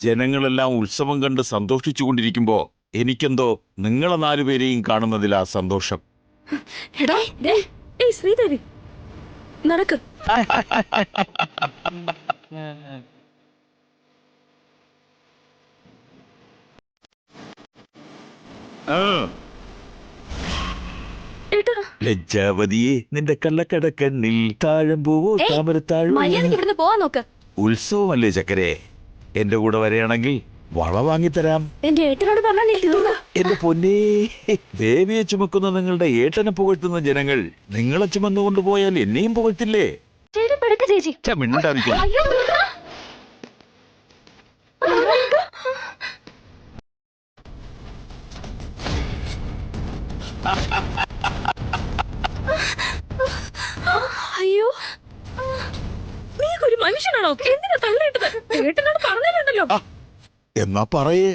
ജനങ്ങളെല്ലാം ഉത്സവം കണ്ട് സന്തോഷിച്ചുകൊണ്ടിരിക്കുമ്പോ എനിക്കെന്തോ നിങ്ങളെ 4 പേരെയും കാണുന്നതിലാ സന്തോഷം. ശ്രീദേവി നടക്ക്. ലജ്ജാവതിയെ നിന്റെ കള്ളക്കടക്കണ്ണിൽ താഴമ്പൂവോ താമരത്താഴം. പോവാൻ നോക്ക്. ഉത്സവമല്ലേ ചക്കരെ, എന്റെ കൂടെ വരികയാണെങ്കിൽ വള വാങ്ങിത്തരാം. എന്റെ ഏട്ടനോട് പറഞ്ഞാൽ എന്റെ പൊന്നേ, ദേവിയെ ചുമക്കുന്ന നിങ്ങളുടെ ഏട്ടനെ പുകഴ്ത്തുന്ന ജനങ്ങൾ നിങ്ങളെ ചുമന്നുകൊണ്ട് പോയാൽ എന്നെയും പുകഴ്ത്തില്ലേ? മിണ്ടാതിരിക്കുന്നു. അയ്യോ, നീ ഒരു മനുഷ്യനാണോ? എന്തിനാ തള്ളിയിട്ടത്? ഏട്ടനോട് പറഞ്ഞിട്ടുണ്ടല്ലോ. എന്നാ പറയേ,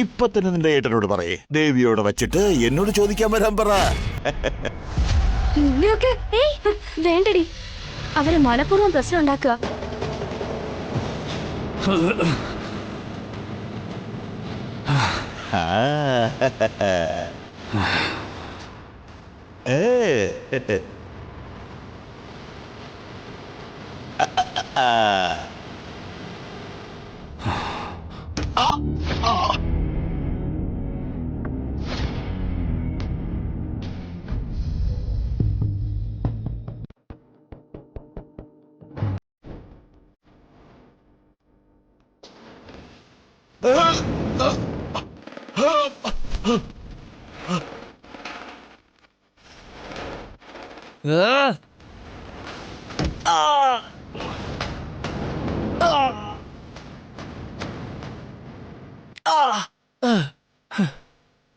ഇപ്പൊ തന്നെ നിന്റെ ഏട്ടനോട് പറയേ. ദേവിയോട് വച്ചിട്ട് എന്നോട് ചോദിക്കാൻ വരാൻ പറ. വേണ്ടടി, അവര് മനഃപൂർവ്വം പ്രശ്നം ഉണ്ടാക്കുക.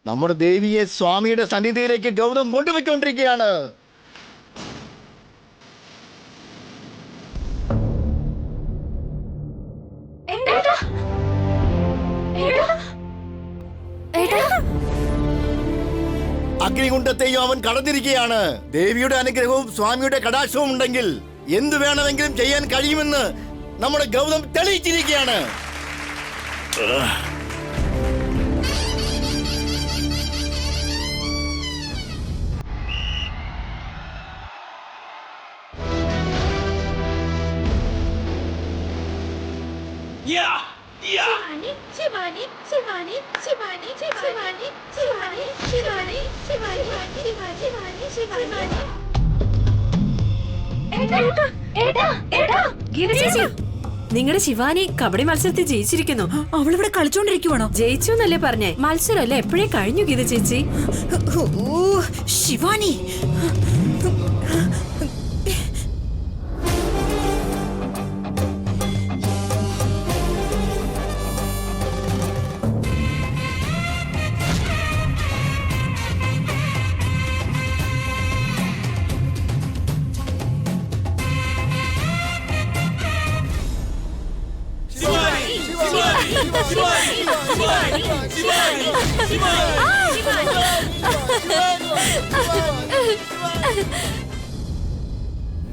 നമ്മുടെ ദേവിയെ സ്വാമിയുടെ സന്നിധിയിലേക്ക് ഗൗതം കൊണ്ടുപോയിക്കൊണ്ടിരിക്കുകയാണ്. അഗ്നികുണ്ഡത്തെയും അവൻ കടന്നിരിക്കുകയാണ്. ദേവിയുടെ അനുഗ്രഹവും സ്വാമിയുടെ കടാക്ഷവും ഉണ്ടെങ്കിൽ എന്തു വേണമെങ്കിലും ചെയ്യാൻ കഴിയുമെന്ന് നമ്മുടെ ഗൗതം തെളിയിച്ചിരിക്കുകയാണ്. നിങ്ങളുടെ ശിവാനി കബഡി മത്സരത്തിൽ ജയിച്ചിരിക്കുന്നു. അവളിവിടെ കളിച്ചോണ്ടിരിക്കുവാണോ? ജയിച്ചു എന്നല്ലേ പറഞ്ഞേ? മത്സരമല്ലേ എപ്പോഴേ കഴിഞ്ഞു ഗീത ചേച്ചി. ശിവാനി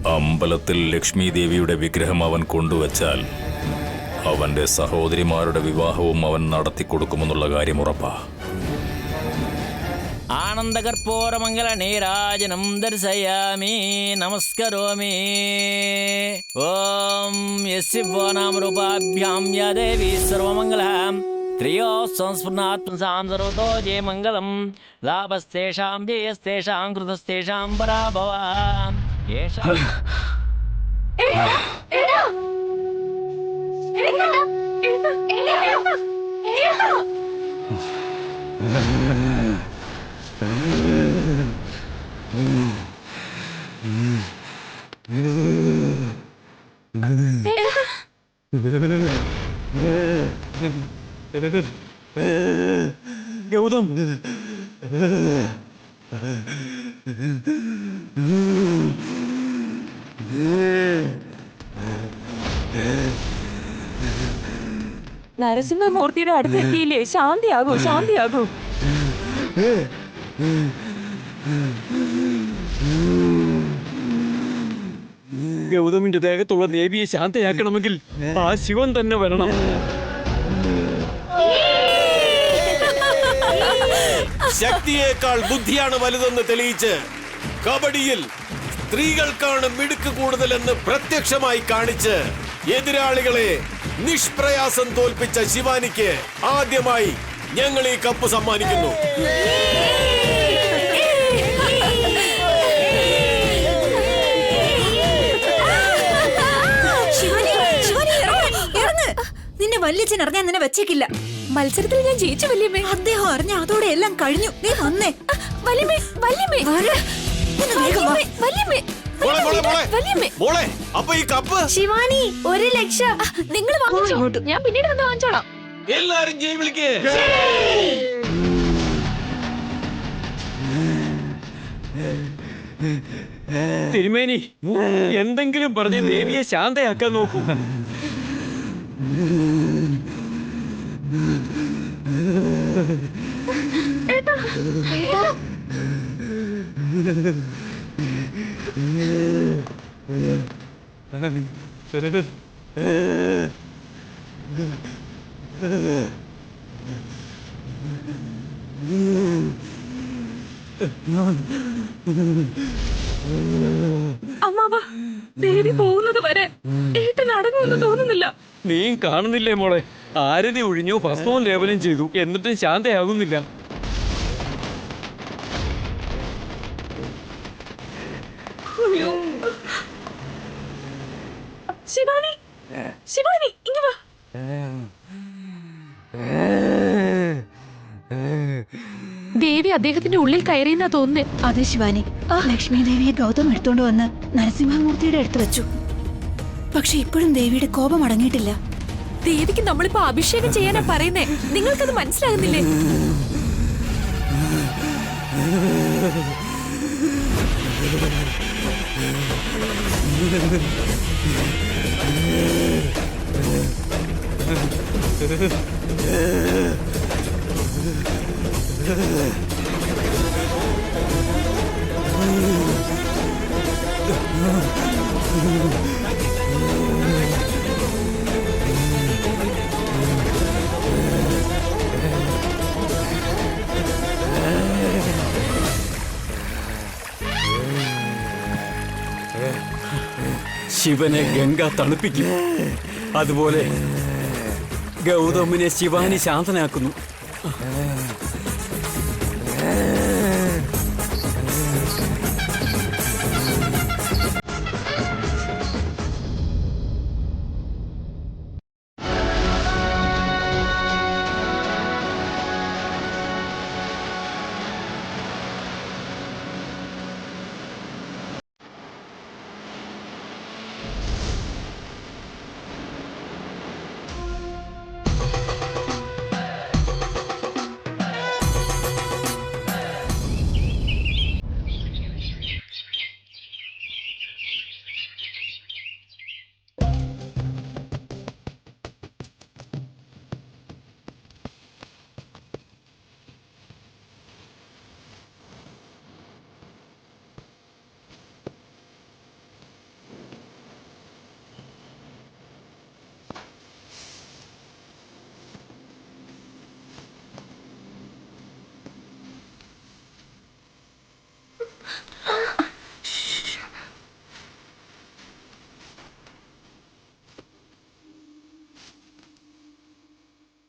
അമ്പലത്തിൽ ലക്ഷ്മി ദേവിയുടെ വിഗ്രഹം അവൻ കൊണ്ടുവച്ചാൽ അവന്റെ സഹോദരിമാരുടെ വിവാഹവും അവൻ നടത്തിക്കൊടുക്കുമെന്നുള്ള കാര്യം ഉറപ്പാ. ആനന്ദകർപ്പൂരമംഗല നീരാജനം ദർശയാമി നമസ്കരോമി. ഓം യസ്യ നാമരൂപാഭ്യാം യാ ദേവി സർവമംഗളം ത്രയോ സംസ്ഫുർണാത്മസാം സർവതോ ജയമംഗളം. ലാഭസ്തേഷാം ജയസ്തേഷാം കൃതസ്തേഷാം പരാഭവാം. ഗൗതം, നരസിംഹമൂർത്തിയുടെ അടുത്തെത്തിയില്ലേ? ശാന്തിയാകൂ, ശാന്തിയാകൂ. ഗൗതമിന്റെ ദേഹത്തുള്ള ദേവിയെ ശാന്തയാക്കണമെങ്കിൽ ആ ശിവൻ തന്നെ വരണം. ശക്തിയേക്കാൾ ബുദ്ധിയാണ് വലുതെന്ന് തെളിയിച്ച് കബഡിയിൽ സ്ത്രീകൾക്കാണ് മിടുക്ക് കൂടുതലെന്ന് പ്രത്യക്ഷമായി കാണിച്ച് എതിരാളികളെ നിഷ്പ്രയാസം തോൽപ്പിച്ച ശിവാനിക്ക് ആദ്യമായി ഞങ്ങൾ ഈ കപ്പ് സമ്മാനിക്കുന്നു. നിന്നെ വല്യച്ഛൻ അറിഞ്ഞാൽ നിന്നെ വെച്ചേക്കില്ല. മത്സരത്തിൽ ഞാൻ ജയിച്ചു വല്യമ്മേ. അദ്ദേഹം അറിഞ്ഞ അതോടെ എല്ലാം കഴിഞ്ഞു. നീ വന്നേ. വല്യമ്മേ, വല്യമ്മേ, വല്യമ്മേ, മോളെ, മോളെ, മോളെ. വല്യമ്മേ. മോളെ, അപ്പൊ ഈ കപ്പ് ശിവാനി 1 ലക്ഷം നിങ്ങൾ വാങ്ങിച്ചോ. ഞാൻ പിന്നീട് വന്ന് വാങ്ങിച്ചോളാം. എല്ലാരും ജയ് വിളിക്കേ. തിരുമേനി, എന്തെങ്കിലും പറഞ്ഞ് ദേവിയെ ശാന്തയാക്കാൻ നോക്കൂ. അമ്മാവ, ദേവി പോകുന്നത് വരെ ഏട്ടൻ അടങ്ങുമെന്ന് തോന്നുന്നില്ല. നീയും കാണുന്നില്ലേ മോളെ, ആരതി ഒഴിഞ്ഞു, ഭസ്മവും ലേപനം ചെയ്തു, എന്നിട്ടും ശാന്തയാകുന്നില്ല. ശിവാനി, ശിവാനി, ഇങ്ങ് വാ. ദേവി അദ്ദേഹത്തിന്റെ ഉള്ളിൽ കയറിയെന്നാ തോന്നുന്നേ. അതെ ശിവാനി, ലക്ഷ്മി ദേവിയെ ഗൗതം എടുത്തോണ്ട് വന്ന് നരസിംഹമൂർത്തിയുടെ അടുത്ത് വെച്ചു. പക്ഷെ ഇപ്പോഴും ദേവിയുടെ കോപം അടങ്ങിയിട്ടില്ല. ദേവിക്ക് നമ്മളിപ്പോ അഭിഷേകം ചെയ്യാനാ പറയുന്നേ. നിങ്ങൾക്കത് മനസ്സിലാകുന്നില്ലേ? ശിവനെ ഗംഗ തണുപ്പിക്കും, അതുപോലെ ഗൗതമിനെ ശിവാനി ശാന്തനാക്കുന്നു.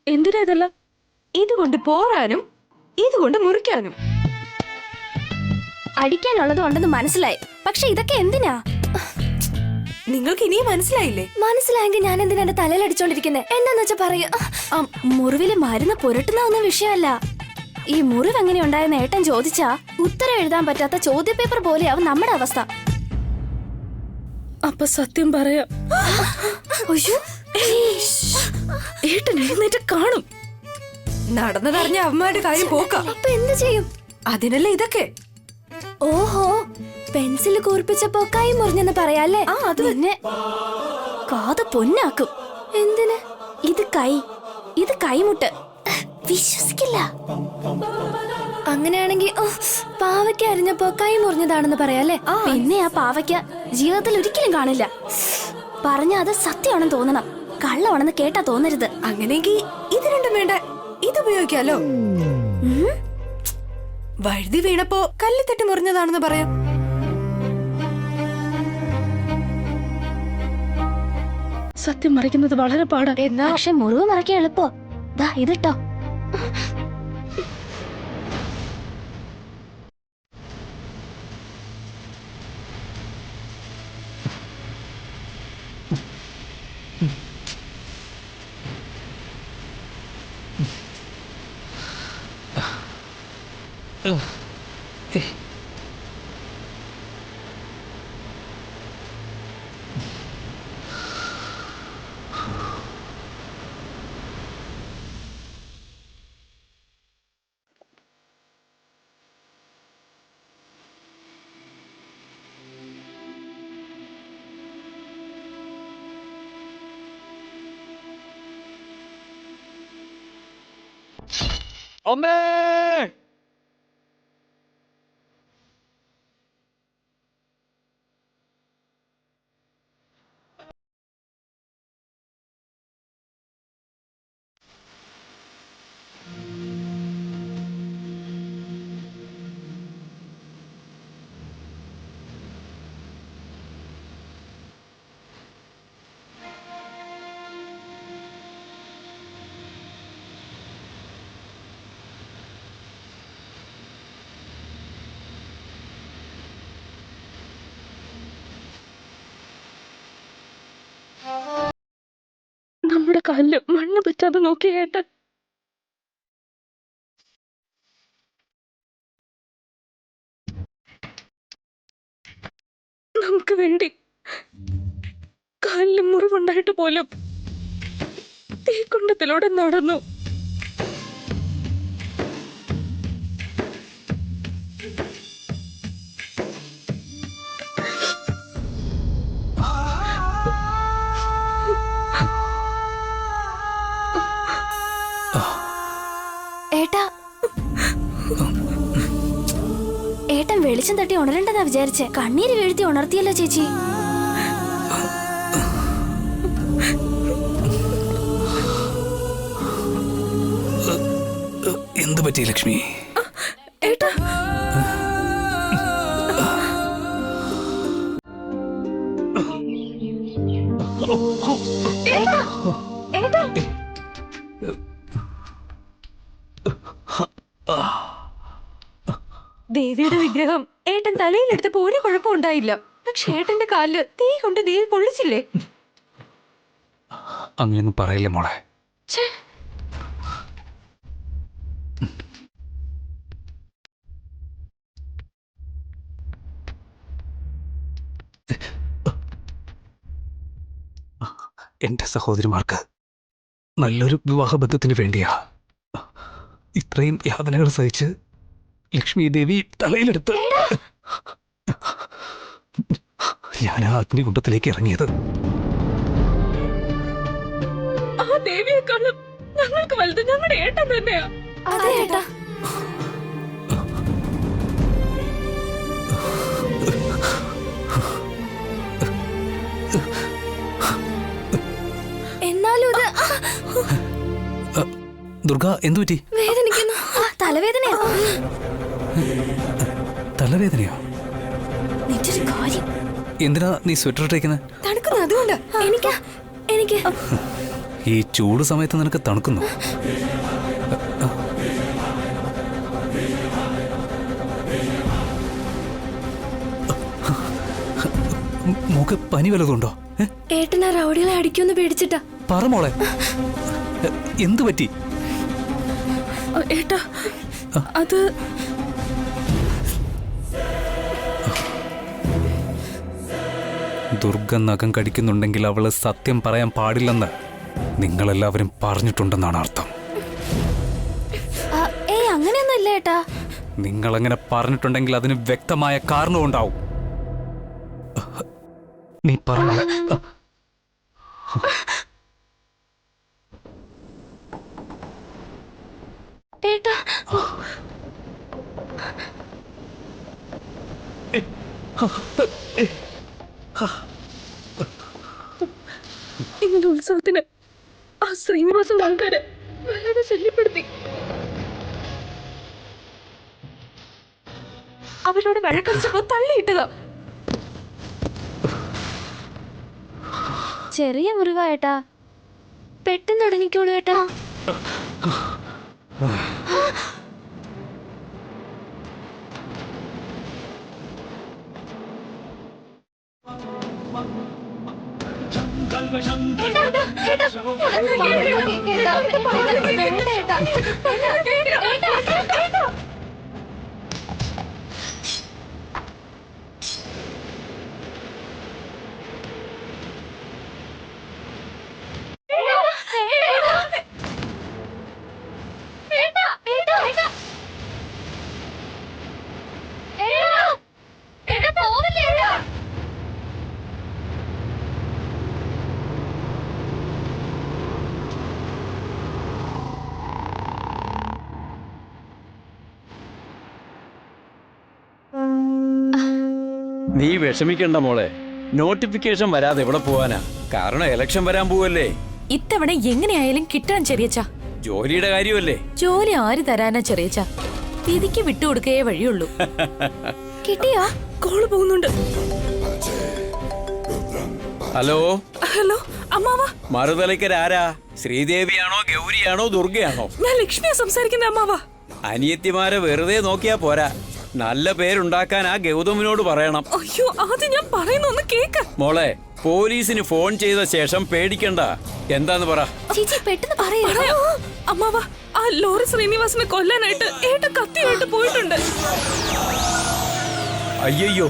എന്തിനാ ഇതെല്ലാം? ഇതുകൊണ്ട് പോറാനും ഇതുകൊണ്ട് മുറിക്കാനും. അടിക്കാനുള്ളത് ഉണ്ടെന്ന് മനസ്സിലായി, പക്ഷെ ഇതൊക്കെ എന്തിനാ? നിങ്ങൾക്ക് ഇനിയും മനസ്സിലായില്ലേ? മനസ്സിലായെങ്കിൽ ഞാൻ എന്തിനാ എന്റെ തലയിൽ അടിച്ചോണ്ടിരിക്കുന്നത്? എന്താന്ന് വെച്ചാ പറയൂ. മുറിവില് മരുന്ന് പുരട്ടുന്ന ഒന്നും വിഷയമല്ല. ഈ മുറിവ് എങ്ങനെ ഉണ്ടായെന്ന് ഏട്ടൻ ചോദിച്ചാ ഉത്തരം എഴുതാൻ പറ്റാത്ത ചോദ്യപേപ്പർ പോലെയാവും നമ്മുടെ അവസ്ഥ. അപ്പൊ സത്യം പറയാം, ഏട്ടൻ എഴുന്നേറ്റ് കാണും. നടന്നതറിഞ്ഞ അമ്മയുടെ കാര്യം പോക്കാം. അപ്പൊ എന്ത് ചെയ്യും? അതിനല്ല ഇതൊക്കെ. ഓഹോ, പെൻസിൽ കൂർപ്പിച്ചപ്പോ കൈ മുറിഞ്ഞെന്ന് പറയാല്ലേ? അത് തന്നെ കാത് പൊന്നാക്കും. എന്തിന്? ഇത് കൈമുട്ട്. വിശ്വസിക്കില്ല. അങ്ങനെയാണെങ്കിൽ പാവയ്ക്ക അരിഞ്ഞപ്പോ കൈ മുറിഞ്ഞതാണെന്ന് പറയാല്ലേ? പിന്നെ ആ പാവയ്ക്ക ജീവിതത്തിൽ ഒരിക്കലും കാണില്ല. പറഞ്ഞ അത് സത്യമാണെന്ന് തോന്നണം. കള്ളമാണെന്ന് കേട്ടാ തോന്നരുത്. അങ്ങനെയെങ്കിൽ ഇത് രണ്ടും വേണ്ട, ഇത് ഉപയോഗിക്കാലോ. വഴുതി വീണപ്പോ കല്ല് തട്ടി മുറിഞ്ഞതാണെന്ന് പറയാം. സത്യം മറിക്കുന്നത് വളരെ പാടാ. പക്ഷെ മുറിവ് മറക്കാൻ എളുപ്പോ. ദാ ഇതിട്ടോ. അമ്മേ! നമ്മുടെ കാലില് മണ്ണ് പറ്റാതെ നോക്കി ഏട്ടൻ. നമുക്ക് വേണ്ടി കാലില് മുറിവുണ്ടായിട്ട് പോലും തീക്കുണ്ടത്തിലൂടെ നടന്നു. ഏട്ടാ, ഏട്ടൻ വെളിച്ചം തട്ടി ഉണരണ്ടെന്നാ വിചാരിച്ചേ. കണ്ണീര് വീഴ്ത്തി ഉണർത്തിയല്ലോ ചേച്ചി. എന്ത് പറ്റി ലക്ഷ്മി? ഏട്ടാ, ഏട്ടാ, ദേവിയുടെ വിഗ്രഹം ഏട്ടൻ തലയിലെടുത്തപ്പോ ഒരു കുഴപ്പം ഉണ്ടായില്ല. പക്ഷെ ഏട്ടന്റെ കാലില് തീ കൊണ്ട് ദേവി പൊള്ളിച്ചില്ലേ? അങ്ങനെയൊന്നും പറയില്ല മോളെ. എന്റെ സഹോദരിമാർക്ക് നല്ലൊരു വിവാഹബന്ധത്തിന് വേണ്ടിയാ ഇത്രയും യാതനകൾ സഹിച്ച് ലക്ഷ്മി ദേവി തലയിലെടുത്ത് ഞാൻ ആ അഗ്നികുണ്ഡത്തിലേക്ക് ഇറങ്ങിയത്. ആ ദേവിയെക്കാളും ഞങ്ങൾക്ക് വലുത് ഞങ്ങളുടെ ഏട്ടൻ തന്നെയാ. അതെ ഏട്ടാ. എന്നാലും ദുർഗ, എന്തു പറ്റി? വേദനിക്കുന്നു. തലവേദനയോ? തലവേദനയോ? നിന്റെ കാര്യം. എന്തിനാ നീ സ്വെറ്റർ ഇട്ടേക്കുന്നത്? തണുക്കുന്നു, അതുകൊണ്ട്. എനിക്ക് ഈ ചൂട് സമയത്ത് നിനക്ക് തണുക്കുന്നു? മോക്ക് പനി വല്ലതുണ്ടോ? ഏട്ടനാ റൗഡികളെ അടിക്കുമെന്ന് പേടിച്ചിട്ടാ. പറ മോളെ, എന്തു പറ്റി? ഏട്ടാ, അത് ദുർഗ നഖം കടിക്കുന്നുണ്ടെങ്കിൽ അവള് സത്യം പറയാൻ പാടില്ലെന്ന് നിങ്ങളെല്ലാവരും പറഞ്ഞിട്ടുണ്ടെന്നാണ് അർത്ഥം. അങ്ങനെയൊന്നും ഇല്ല ഏട്ടാ. നിങ്ങളങ്ങനെ പറഞ്ഞിട്ടുണ്ടെങ്കിൽ അതിന് വ്യക്തമായ കാരണവും ഉണ്ടാവും. നീ പറഞ്ഞ ഏട്ടാ, ഇങ്ങനെ ഉത്സവത്തിന് ശ്രീനിവാസൻ ആൾക്കാരെ വളരെ ശല്യപ്പെടുത്തി. അവരോട് വഴക്കടിച്ചപ്പോ തള്ളിയിട്ടതാ. ചെറിയ മുറിവായിട്ടാ, പെട്ടെന്ന് അടങ്ങിക്കോളൂ ഏട്ടാ. നീ വിഷമിക്കണ്ട മോളെ. നോട്ടിഫിക്കേഷൻ വരാതെ എവിടെ പോവാനാ? കാരണം ഇലക്ഷൻ വരാൻ പോവല്ലേ. ഇത്തവണ എങ്ങനെയായാലും കിട്ടണം ചെറിയച്ച. ജോലിയുടെ കാര്യമല്ലേ. ജോലി ആര് തരാനാ ചെറിയച്ച? വിധിക്ക് വിട്ടുകൊടുക്കേ വഴിയുള്ളൂ. കിട്ടിയാ? കോള് പോകുന്നുണ്ട്. ഹലോ ഹലോ അമ്മാവ. മറുതലയ്ക്കരാരാ? ശ്രീദേവിയാണോ ഗൗരിയാണോ ദുർഗയാണോ? ഞാൻ ലക്ഷ്മിയെ സംസാരിക്കുന്ന അമ്മാവ. അനിയത്തിമാരെ വെറുതെ നോക്കിയാ പോരാ, നല്ല പേരുണ്ടാക്കാൻ ആ ഗൗതമിനോട് പറയണം. അയ്യോ, ആദ്യം ഞാൻ പറയുന്നൊന്ന് കേക്ക്. മോളെ, പോലീസിന് ഫോൺ ചെയ്ത ശേഷം പേടിക്കണ്ട. എന്താന്ന് പറ. ചേച്ചി പെട്ടെന്ന് പറയാ. അമ്മാവ, ആ ലോറി ശ്രീനിവാസനെ കൊല്ലാനായിട്ട് ഏട്ടൻ കത്തിയായിട്ട് പോയിട്ടുണ്ട്. അയ്യോ,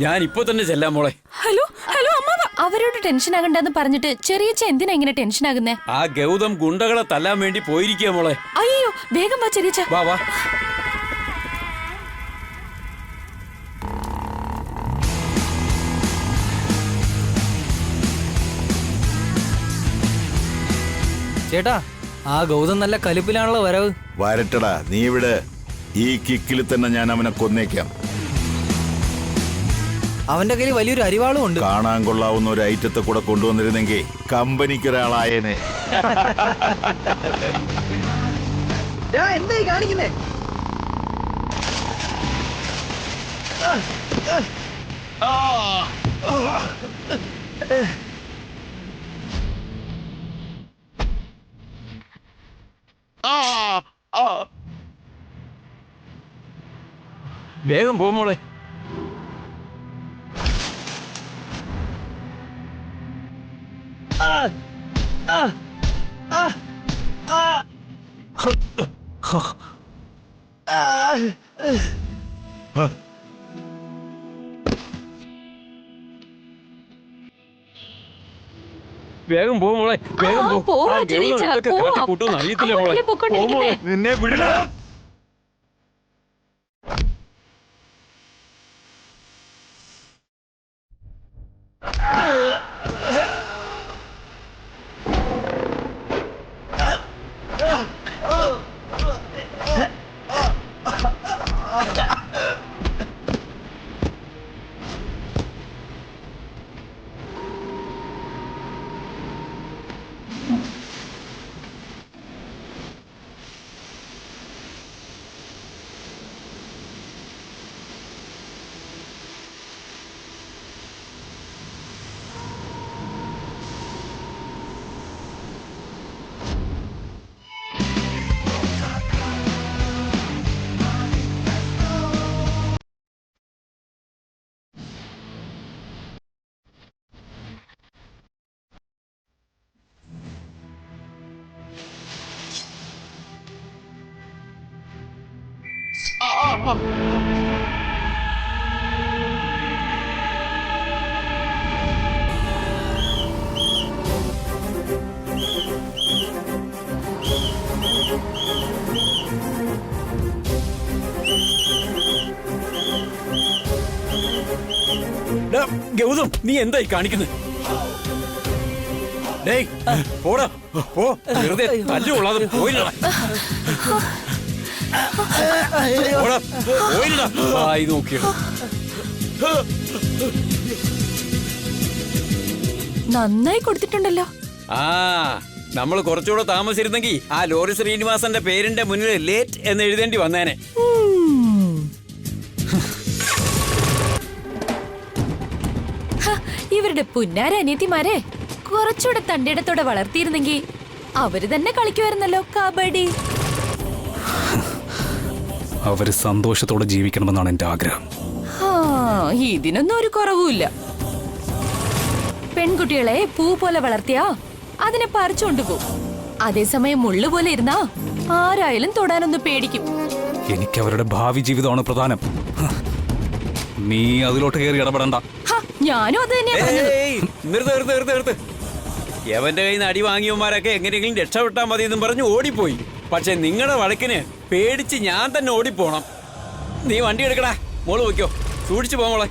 ഞാൻ ഇപ്പൊ തന്നെ ചെല്ലാം മോളെ. ഹലോ ഹലോ അമ്മാവ. അവരോട് ടെൻഷൻ ആകണ്ടെന്ന് പറഞ്ഞിട്ട് ചെറിയച്ച എന്തിനാ ഇങ്ങനെ ടെൻഷൻ ആകുന്നേ? ആ ഗൗതം ഗുണ്ടകളെ തല്ലാൻ വേണ്ടി പോയിരിക്കുക മോളെ. അയ്യോ, വേഗം വാ ചെറിയച്ച. വാ വാ. ചേട്ടാ, ആ ഗൗതം നല്ല കലിപ്പിലാണല്ലോ വരവ്. വരട്ടടാ, നീ ഇവിടെ ഈ കിക്കിൽ തന്നെ ഞാൻ അവനെ കൊന്നേക്കാം. അവന്റെ കയ്യിൽ വലിയൊരു അരിവാളും ഉണ്ട്. കാണാൻ കൊള്ളാവുന്ന ഒരു ഐറ്റത്തെ കൂടെ കൊണ്ടുവന്നിരുന്നെങ്കിൽ കമ്പനിക്കൊരാളായേനെ. എന്തായി കാണിക്കുന്നേ? വേഗം പോ മോളെ. വേഗം പോ മോളെ, വേഗം പോ. ആ ഗൗതം എന്തൊക്കെ കാട്ടിക്കൂട്ടുമെന്ന് അറിയത്തില്ല മോളെ. പോ മോളെ. നിന്നെ വിട. ഗൗതം, നീ എന്തായി കാണിക്കുന്നത്? പോടാ, പോ. വെറുതെ തല്ലുകൊള്ളാതെ പോയില്ലടാ. നോക്കിയോ? നന്നായി കൊടുത്തിട്ടുണ്ടല്ലോ. ആ, നമ്മൾ കുറച്ചുകൂടെ താമസിച്ചിരുന്നെങ്കിൽ ആ ലോറി ശ്രീനിവാസന്റെ പേരിന്റെ മുന്നിൽ ലേറ്റ് എന്ന് എഴുതേണ്ടി വന്നേനെ. ഇവരുടെ പുന്നാര അനിയത്തിമാരെ കുറച്ചുകൂടെ തണ്ടിടത്തോടെ വളർത്തിയിരുന്നെങ്കിൽ അവര് തന്നെ കളിക്കുമായിരുന്നല്ലോ കബഡി. അവര് സന്തോഷത്തോടെ ജീവിക്കണമെന്നാണ് എന്റെ ആഗ്രഹം. ഇതിനൊന്നും ഒരു കുറവുമില്ല. പെൺകുട്ടികളെ പൂ പോലെ വളർത്തിയാ അതിനെ പറിച്ചുകൊണ്ടുപോകും. അതേസമയം മുള്ളു പോലെ ഇരുന്നാ ആരായാലും തൊടാനൊന്ന് പേടിക്കും. എനിക്ക് അവരുടെ ഭാവി ജീവിതമാണ് പ്രധാനം. നീ അതിലോട്ട് കയറി ഇടപെടണ്ട. ഞാനും അത് തന്നെയാ പറഞ്ഞത്. എവന്റെ കയ്യിൽ നിന്ന് അടി വാങ്ങിയവന്മാരൊക്കെ എങ്ങനെയെങ്കിലും രക്ഷപ്പെട്ടാൽ മതി എന്നും പറഞ്ഞ് ഓടിപ്പോയി. പക്ഷെ നിങ്ങളുടെ വഴക്കിന് പേടിച്ച് ഞാൻ തന്നെ ഓടിപ്പോണം. നീ വണ്ടി എടുക്കടാ, മോള് വയ്ക്കോ, സൂക്ഷിച്ചു പോമോളെ.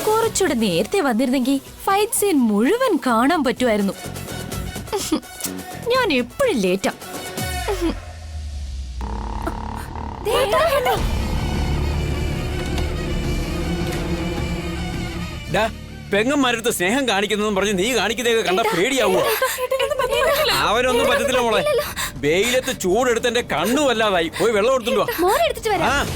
കുറച്ചുകൂടെ നേരത്തെ വന്നിരുന്നെങ്കിൽ ഫൈറ്റ് സീൻ മുഴുവൻ കാണാൻ പറ്റുമായിരുന്നു. ഞാൻ എപ്പോഴും ലേറ്റാ. പെങ്ങന്മാരടുത്ത് സ്നേഹം കാണിക്കുന്നതെന്ന് പറഞ്ഞ് നീ കാണിക്കുന്നതൊക്കെ കണ്ട പേടിയാവുക. അവരൊന്നും പറ്റത്തില്ല മോളെ. വെയിലത്ത് ചൂടെടുത്ത് എന്റെ കണ്ണു വല്ലാതായി. പോയി വെള്ളം എടുത്തുണ്ടോ? മോനെ എടുത്തിട്ട് വരാം.